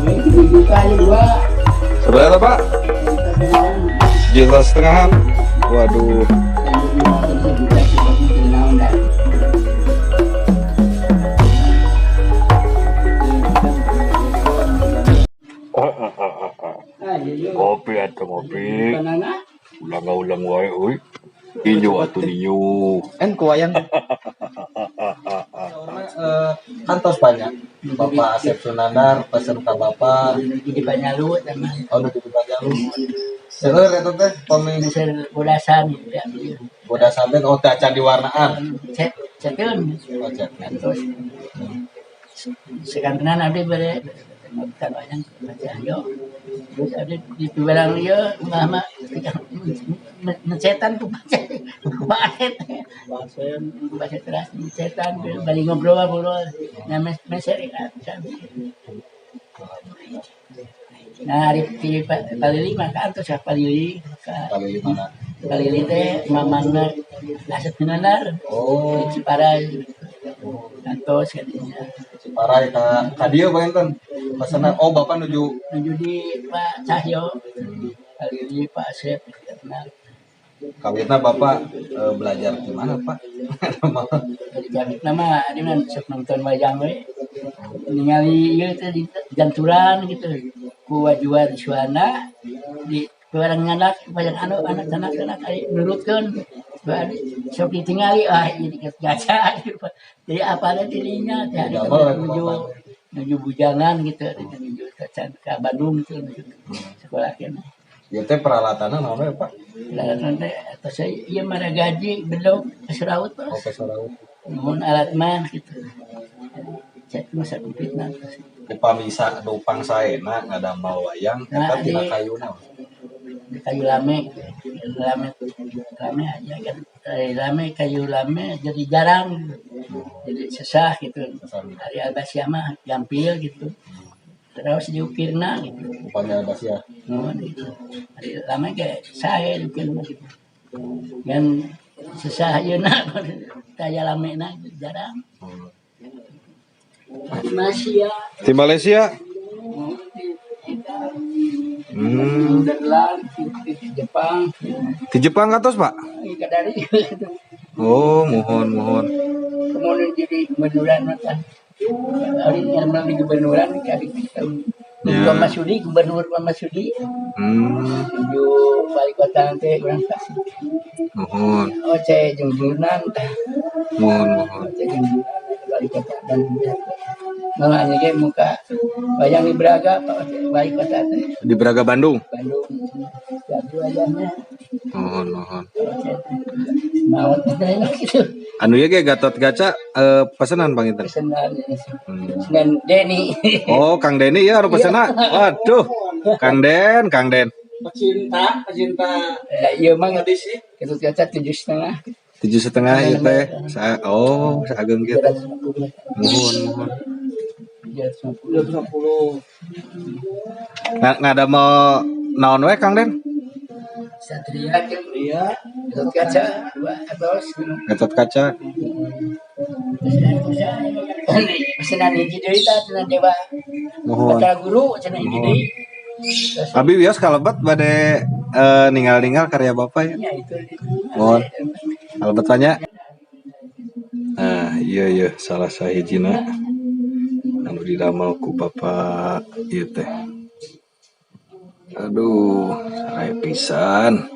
Ini dibuka aja dua. Seberapa Pak? Juta setengahan. Waduh. Kopi atau kopi. Ulang wae euy. Inyo atuh ninyo. Kuayang kantos banyak. Bapak Asep Sunandar pesen ke Bapak. Jadi banyak lu sama. Oh, udah di banyak lu. Seueur eta teh pemain Bodasan ya. bodas sampean oh teh acan diwarnaan. Cekeun. Oh, cek. Terus sekarang ada bere bukan wayang baca yo. Terus ada di barang yo mama mencetan ku baca. Baca keras mencetan balik ngobrol nama masyarakat. Nah, di Palili makan terus Palili Kalau di mana? Palili teh mamangna Asep Sunandar. Oh, Ciparai. Kantos katanya. Ciparai ka dieu panten. Pesanan oh Bapak nuju Di Pak Cahyo. Palili Pak Asep kenal. kawitna Bapak belajar di mana, Pak? Jadi kami nama ada yang sok nonton wayang we. Ningali ieu teh di janturan gitu. Ku wajuan suana di barang anak banyak anak-anak ari nurutkeun. Bari sok ditingali jadi gaca. Jadi apa ada dirinya teh nuju bujangan gitu nuju ke Bandung gitu sekolah kena. Ieu teh peralatanna naon Pak? Peralatan teh atau saya ieu mah gaji bedog keseraut Oh, terus. pesaraut. Mohon alat mah gitu. Cek masa duitna terus. Upami nupang saena ngadamel wayang eta tina kayuna. Di kayu lame aja kan. Lame kayu lame jadi jarang gitu. Jadi sesah gitu. Hari Albasia mah gampil gitu. Terus diukirna gitu. Upami Albasia. Gitu. Hari lama kayak saya diukirna gitu. Kan sesah ayeuna kaya lamena jarang. Masih ya. Di Malaysia. Nederland, di Jepang, Di Jepang atas Pak? kadari. Oh, mohon. Kemudian jadi gubernuran maka. Hari yang di gubernuran kali tahun Pak Masudi, gubernur Pak Masudi. Menuju balik kota nanti kurang kasih. Mohon. Oh, saya jungjunan. Mohon. Saya jungjunan balik kota dan malah ini muka bayang di Braga Pak balik kota teh. Di Braga Bandung. Bandung. Jadi wajahnya. Mohon. Mau gitu. Anu ya ge Gatot Kaca pesanan Bang Inten. Pesanan dengan Denny. Oh, Kang Deni ya anu pesana. Waduh. Kang Den. Pecinta. Iya mah ngerti sih. Itu kaca 7,5. 7,5 ya teh. Saageng kieu. Mohon. 250. Ngada mau naon we Kang Den? Satria Jembria. Itu kaca 2 terus. Gatot Kaca. Pesanan hiji deui tah cenah dewa. Mohon. Baca guru cenah hiji deui. Abi wios kalebet bade ninggal karya Bapak ya. Ya itu. Mohon. Kalebet tanya. Nah, iya salah sahijina anu didamel ku Bapak ieu teh. Aduh, sae pisan.